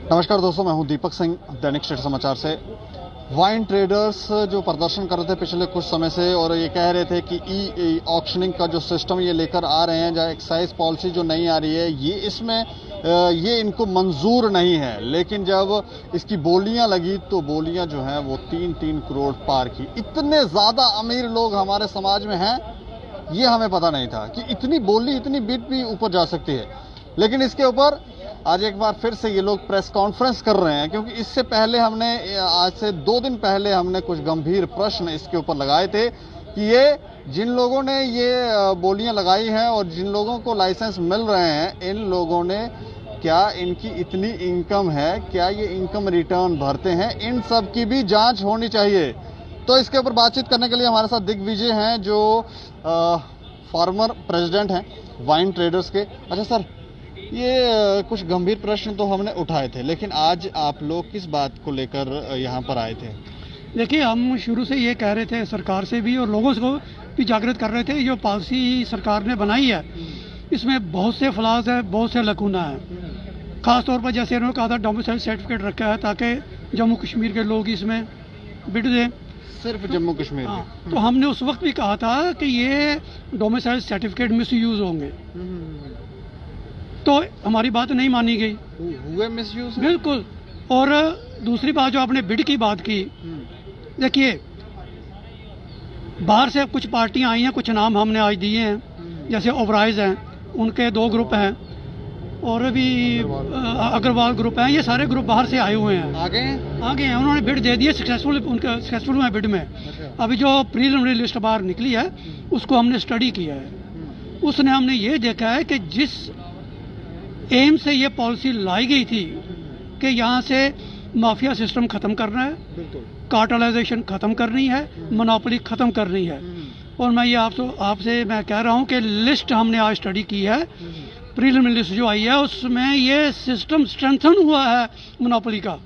नमस्कार दोस्तों, मैं हूं दीपक सिंह, दैनिक स्टेट समाचार से। वाइन ट्रेडर्स जो प्रदर्शन कर रहे थे पिछले कुछ समय से और ये कह रहे थे कि ई ऑक्शनिंग का जो सिस्टम ये लेकर आ रहे हैं, जहाँ एक्साइज पॉलिसी जो नई आ रही है, ये इसमें ये इनको मंजूर नहीं है। लेकिन जब इसकी बोलियां लगी तो बोलियां जो हैं वो 3-3 करोड़ पार की। इतने ज़्यादा अमीर लोग हमारे समाज में हैं, ये हमें पता नहीं था कि इतनी बोली, इतनी बिट भी ऊपर जा सकती है। लेकिन इसके ऊपर आज एक बार फिर से ये लोग प्रेस कॉन्फ्रेंस कर रहे हैं, क्योंकि इससे पहले हमने, आज से 2 दिन पहले हमने कुछ गंभीर प्रश्न इसके ऊपर लगाए थे कि ये जिन लोगों ने ये बोलियां लगाई हैं और जिन लोगों को लाइसेंस मिल रहे हैं, इन लोगों ने क्या इनकी इतनी इनकम है, क्या ये इनकम रिटर्न भरते हैं, इन सब की भी जांच होनी चाहिए। तो इसके ऊपर बातचीत करने के लिए हमारे साथ दिग्विजय हैं, जो फॉर्मर प्रेसिडेंट हैं वाइन ट्रेडर्स के। अच्छा सर, ये कुछ गंभीर प्रश्न तो हमने उठाए थे, लेकिन आज आप लोग किस बात को लेकर यहाँ पर आए थे? देखिए, हम शुरू से ये कह रहे थे सरकार से भी और लोगों को भी जागृत कर रहे थे। जो पॉलिसी सरकार ने बनाई है, इसमें बहुत से फ्लॉज है, बहुत से लकूना है। खास तौर पर जैसे इन्होंने कहा था डोमिसाइल सर्टिफिकेट रखा है ताकि जम्मू कश्मीर के लोग इसमें बिड दें, सिर्फ जम्मू कश्मीर। तो हमने उस वक्त भी कहा था कि ये डोमिसाइल सर्टिफिकेट मिसयूज होंगे, तो हमारी बात नहीं मानी गई। हुए मिसयूज? बिल्कुल। और दूसरी बात, जो आपने बिड की बात की, देखिए बाहर से कुछ पार्टियां आई हैं, कुछ नाम हमने आज दिए हैं, जैसे ओवराइज हैं, उनके 2 ग्रुप हैं, और भी अग्रवाल ग्रुप हैं। ये सारे ग्रुप बाहर से आए हुए हैं, आगे हैं, उन्होंने बिड दे दिए, सक्सेसफुल हुए बिड में। अच्छा। अभी जो प्रीलिमिनरी लिस्ट बाहर निकली है, उसको हमने स्टडी किया है। उसने हमने ये देखा है कि जिस एम से ये पॉलिसी लाई गई थी कि यहाँ से माफिया सिस्टम खत्म करना है, कार्टेलाइजेशन खत्म करनी है, मोनोपोली खत्म करनी है। और मैं ये आपसे मैं कह रहा हूँ कि लिस्ट हमने आज स्टडी की है, प्रीलिमिनरी लिस्ट जो आई है, उसमें ये सिस्टम स्ट्रेंथन हुआ है मोनोपोली का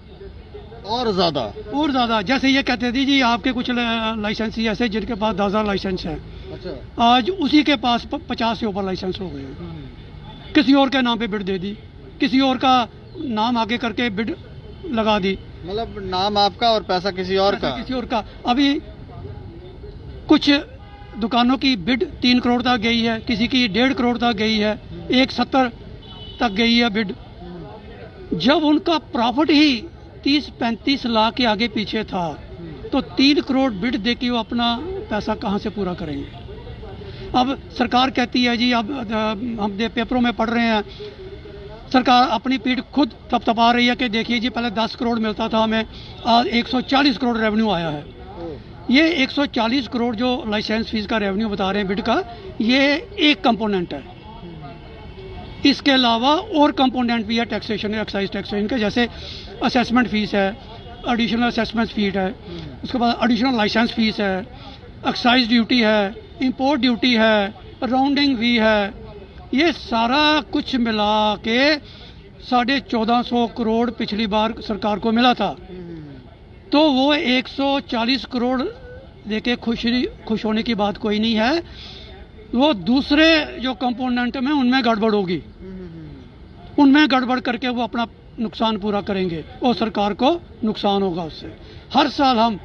और ज़्यादा। जैसे ये कहते थे जी आपके कुछ लाइसेंसी ऐसे जिनके पास 10,000 लाइसेंस हैं। अच्छा। आज उसी के पास 50 से ऊपर लाइसेंस हो गए। किसी और के नाम पे बिड दे दी, किसी और का नाम आगे करके बिड लगा दी, मतलब नाम आपका और पैसा किसी और का। अभी कुछ दुकानों की बिड 3 करोड़ तक गई है, किसी की 1.5 करोड़ तक गई है, 170 तक गई है बिड। जब उनका प्रॉफिट ही 30-35 लाख के आगे पीछे था, तो 3 करोड़ बिड दे के वो अपना पैसा कहाँ से पूरा करेंगे? अब सरकार कहती है जी, अब हम पेपरों में पढ़ रहे हैं, सरकार अपनी पीठ खुद थपथपा रही है कि देखिए जी, पहले 10 करोड़ मिलता था हमें, आज 140 करोड़ रेवेन्यू आया है। ये 140 करोड़ जो लाइसेंस फीस का रेवेन्यू बता रहे हैं बिड का, ये एक कंपोनेंट है। इसके अलावा और कंपोनेंट भी है टैक्सेशन, एक्साइज टैक्सेशन के, जैसे असेसमेंट फीस है, एडिशनल असेसमेंट फीस है, उसके बाद एडिशनल लाइसेंस फीस है, एक्साइज ड्यूटी है, इंपोर्ट ड्यूटी है, राउंडिंग फी है। ये सारा कुछ मिला के 1450 करोड़ पिछली बार सरकार को मिला था। तो वो 140 करोड़ देके खुश होने की बात कोई नहीं है। वो दूसरे जो कंपोनेंट में उनमें गड़बड़ होगी, उनमें गड़बड़ करके वो अपना नुकसान पूरा करेंगे और सरकार को नुकसान होगा उससे। हर साल हम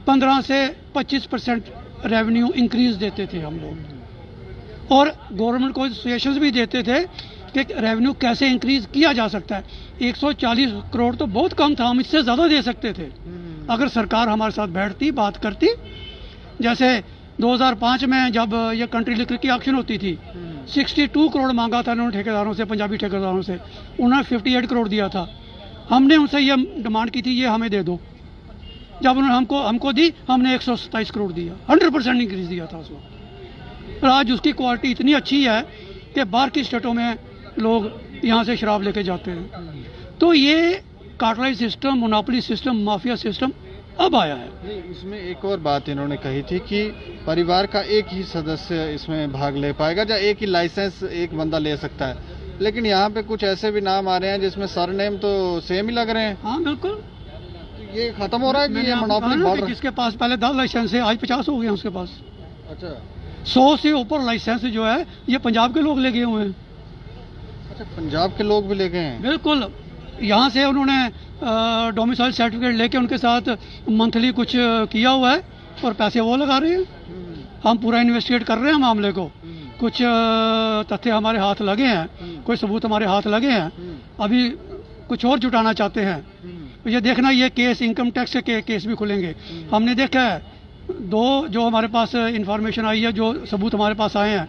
15 से 25% रेवेन्यू इंक्रीज देते थे हम लोग, और गवर्नमेंट को सजेशंस भी देते थे कि रेवेन्यू कैसे इंक्रीज किया जा सकता है। 140 करोड़ तो बहुत कम था, हम इससे ज़्यादा दे सकते थे अगर सरकार हमारे साथ बैठती, बात करती। जैसे 2005 में जब ये कंट्री लिकर की ऑक्शन होती थी, 62 करोड़ मांगा था उन्होंने ठेकेदारों से, पंजाबी ठेकेदारों से, उन्होंने 58 करोड़ दिया था। हमने उनसे ये डिमांड की थी, ये हमें दे दो। जब उन्होंने हमको दी, हमने 127 करोड़ दिया, 100% इंक्रीज दिया था उस वक्त। और आज उसकी क्वालिटी इतनी अच्छी है कि बाहर की स्टेटों में लोग यहाँ से शराब लेके जाते हैं। तो ये cartelize system, monopoly system, mafia system अब आया है। इसमें एक और बात इन्होंने कही थी कि परिवार का एक ही सदस्य इसमें भाग ले पाएगा, या एक ही लाइसेंस एक बंदा ले सकता है। लेकिन यहाँ पे कुछ ऐसे भी नाम आ रहे हैं जिसमें सरनेम तो सेम ही लग रहे हैं। हाँ बिल्कुल, ये खत्म हो रहा है कि ये मोनोपोली बढ़ रहा है? जिसके पास पहले 10 लाइसेंस है, आज 50 हो गए उसके पास। अच्छा। 100 से ऊपर लाइसेंस जो है ये पंजाब के लोग ले गए हुए हैं। अच्छा, पंजाब के लोग भी ले गए हैं? बिल्कुल। यहाँ से उन्होंने डोमिसाइल सर्टिफिकेट लेके उनके साथ मंथली कुछ किया हुआ है और पैसे वो लगा रहे हैं। हम पूरा इन्वेस्टिगेट कर रहे हैं मामले को, कुछ तथ्य हमारे हाथ लगे हैं, कोई सबूत हमारे हाथ लगे हैं, अभी कुछ और जुटाना चाहते हैं। तो ये देखना, ये केस इनकम टैक्स के केस भी खुलेंगे। हमने देखा है 2 जो हमारे पास इंफॉर्मेशन आई है, जो सबूत हमारे पास आए हैं,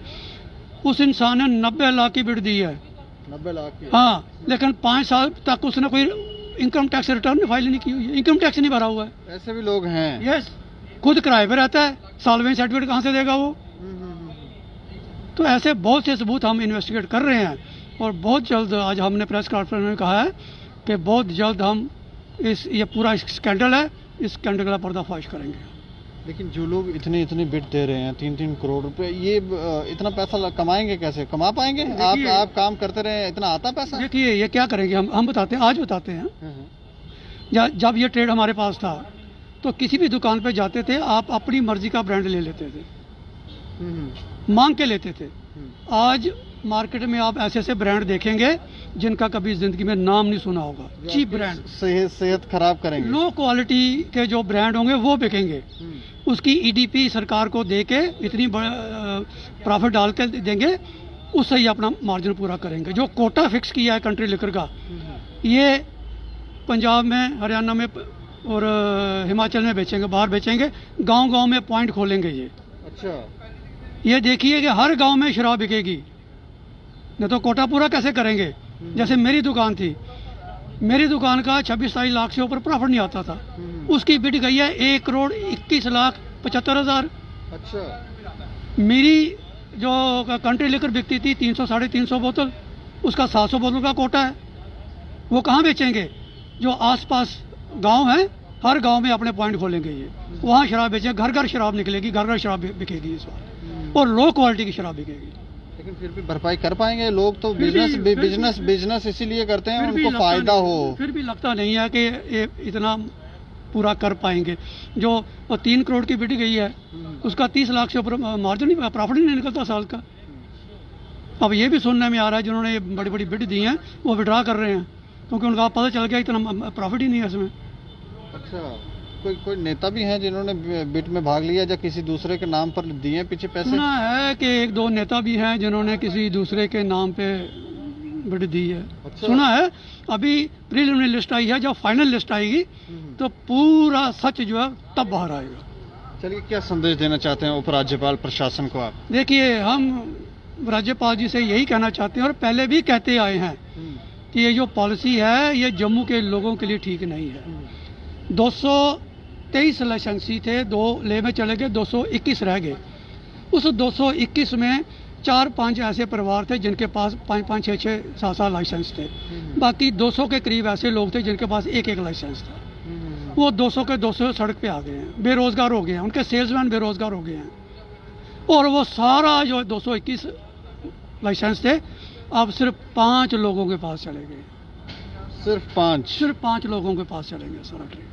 उस इंसान ने 90 लाख की बिड दी है। 90 लाख की? हाँ, लेकिन 5 साल तक उसने कोई इनकम टैक्स रिटर्न फाइल नहीं की हुई है, इनकम टैक्स नहीं भरा हुआ है। ऐसे भी लोग हैं? यस, खुद किराए पे रहता है, सॉल्वेंट सर्टिफिकेट कहाँ से देगा वो? तो ऐसे बहुत से सबूत हम इन्वेस्टिगेट कर रहे हैं और बहुत जल्द, आज हमने प्रेस कॉन्फ्रेंस में कहा है कि बहुत जल्द हम ये पूरा स्कैंडल है, इस स्कैंडल का पर्दाफाश करेंगे। लेकिन जो लोग इतनी बिट दे रहे हैं 3-3 करोड़ रुपए, ये इतना पैसा कमाएंगे कैसे? कमा पाएंगे? आप काम करते रहे, इतना आता पैसा? देखिए, ये क्या करेंगे, हम बताते हैं, आज बताते हैं। जब ये ट्रेड हमारे पास था तो किसी भी दुकान पे जाते थे, आप अपनी मर्जी का ब्रांड ले लेते थे, मांग के लेते थे। आज मार्केट में आप ऐसे ऐसे ब्रांड देखेंगे जिनका कभी जिंदगी में नाम नहीं सुना होगा। चीप ब्रांड, सेहत खराब करेंगे। लो क्वालिटी के जो ब्रांड होंगे वो बिकेंगे, उसकी ईडीपी सरकार को दे के इतनी प्रॉफिट डाल के देंगे, उससे ही अपना मार्जिन पूरा करेंगे। जो कोटा फिक्स किया है कंट्री लिकर का, ये पंजाब में, हरियाणा में और हिमाचल में बेचेंगे, बाहर बेचेंगे, गांव-गांव में पॉइंट खोलेंगे ये। अच्छा, ये देखिए कि हर गांव में शराब बिकेगी, नहीं तो कोटा पूरा कैसे करेंगे? जैसे मेरी दुकान थी, मेरी दुकान का 26-27 लाख से ऊपर प्रॉफिट नहीं आता था, उसकी बिड गई है 1,21,75,000। अच्छा, मेरी जो कंट्री लेकर बिकती थी 300-350 बोतल, उसका 700 बोतल का कोटा है। वो कहाँ बेचेंगे? जो आसपास गांव हैं, हर गांव में अपने पॉइंट खोलेंगे ये, वहाँ शराब बेचेंगे, घर घर शराब निकलेगी, घर घर शराब बिकेगी इस बार, और लो क्वालिटी की शराब बिकेगी। लेकिन फिर भी भरपाई कर पाएंगे लोग? तो बिजनेस इसीलिए करते हैं, उनको फायदा हो। फिर भी लगता नहीं है कि ये इतना पूरा कर पाएंगे। जो 3 करोड़ की बिड गई है, उसका 30 लाख से ऊपर मार्जिन, प्रॉफिट नहीं निकलता साल का। अब ये भी सुनने में आ रहा है जिन्होंने बड़ी बड़ी बिड दी हैं वो विड्रा कर रहे हैं, क्योंकि उनका पता चल गया इतना प्रॉफिट ही नहीं है इसमें। अच्छा, कोई नेता भी हैं जिन्होंने बिड में भाग लिया, या किसी दूसरे के नाम पर दिए पीछे पैसे? सुना है कि 1-2 नेता भी हैं जिन्होंने किसी दूसरे के नाम पे बिड दी है। अच्छा। सुना है। अभी प्रीलिमिनरी लिस्ट आई है, जब फाइनल लिस्ट आएगी तो पूरा सच जो है तब बाहर आएगा। चलिए, क्या संदेश देना चाहते हैं उपराज्यपाल प्रशासन को आप? देखिए, हम राज्यपाल जी से यही कहना चाहते हैं और पहले भी कहते आए हैं कि ये जो पॉलिसी है ये जम्मू के लोगों के लिए ठीक नहीं है। 223 लाइसेंसी थे, 2 ले में चले गए, 221 रह गए। उस 221 में 4-5 ऐसे परिवार थे जिनके पास 5-5, 6-6, 7-7 लाइसेंस थे। बाकी 200 के करीब ऐसे लोग थे जिनके पास 1-1 लाइसेंस था। वो 200 के 200 सड़क पे आ गए हैं, बेरोजगार हो गए हैं, उनके सेल्समैन बेरोजगार हो गए हैं। और वो सारा जो 221 लाइसेंस थे अब सिर्फ 5 लोगों के पास चले गए। सिर्फ 5 लोगों के पास चलेंगे सारा ट्रेड।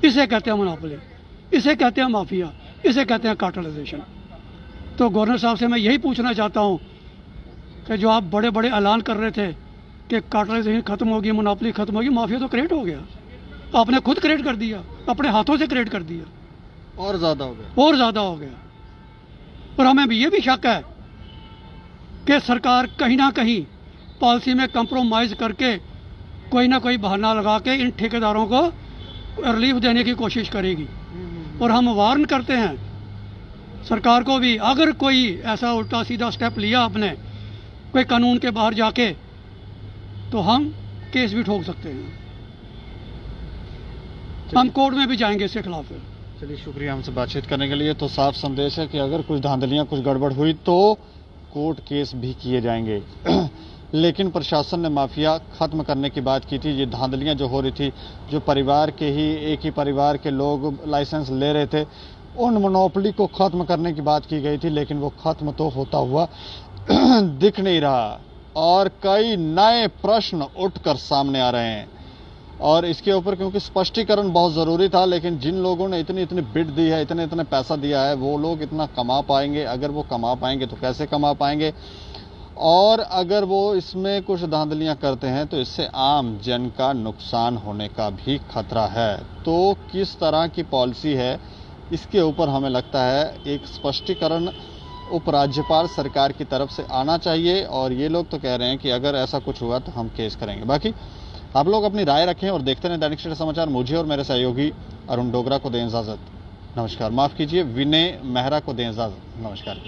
इसे कहते हैं मोनोपोली, इसे कहते हैं माफिया, इसे कहते हैं कार्टेलाइजेशन। तो गवर्नर साहब से मैं यही पूछना चाहता हूँ कि जो आप बड़े बड़े ऐलान कर रहे थे कि कार्टेलाइजेशन खत्म होगी, मोनोपोली खत्म होगी, माफिया तो क्रिएट हो गया। आपने खुद क्रिएट कर दिया, अपने हाथों से क्रिएट कर दिया, और ज्यादा हो गया। और हमें भी ये भी शक है कि सरकार कहीं ना कहीं पॉलिसी में कंप्रोमाइज करके कोई ना कोई बहाना लगा के इन ठेकेदारों को रिलीफ देने की कोशिश करेगी। और हम वार्न करते हैं सरकार को भी, अगर कोई ऐसा उल्टा सीधा स्टेप लिया आपने कोई कानून के बाहर जाके, तो हम केस भी ठोक सकते हैं, हम कोर्ट में भी जाएंगे इसके खिलाफ। चलिए, शुक्रिया हमसे बातचीत करने के लिए। तो साफ संदेश है कि अगर कुछ धांधलियां, कुछ गड़बड़ हुई तो कोर्ट केस भी किए जाएंगे। लेकिन प्रशासन ने माफिया खत्म करने की बात की थी। ये धांधलियां जो हो रही थी, जो परिवार के ही एक ही परिवार के लोग लाइसेंस ले रहे थे, उन मोनोपोली को खत्म करने की बात की गई थी, लेकिन वो खत्म तो होता हुआ दिख नहीं रहा और कई नए प्रश्न उठकर सामने आ रहे हैं। और इसके ऊपर क्योंकि स्पष्टीकरण बहुत ज़रूरी था, लेकिन जिन लोगों ने इतनी बिड दी है, इतने पैसा दिया है, वो लोग इतना कमा पाएंगे? अगर वो कमा पाएंगे तो कैसे कमा पाएंगे? और अगर वो इसमें कुछ धांधलियां करते हैं तो इससे आम जन का नुकसान होने का भी खतरा है। तो किस तरह की पॉलिसी है, इसके ऊपर हमें लगता है एक स्पष्टीकरण उपराज्यपाल सरकार की तरफ से आना चाहिए। और ये लोग तो कह रहे हैं कि अगर ऐसा कुछ हुआ तो हम केस करेंगे। बाकी आप लोग अपनी राय रखें और देखते रहें दैनिक सवेरा समाचार। मुझे और मेरे सहयोगी अरुण डोगरा को दें इजाजत। नमस्कार। माफ कीजिए, विनय मेहरा को दें इजाजत। नमस्कार।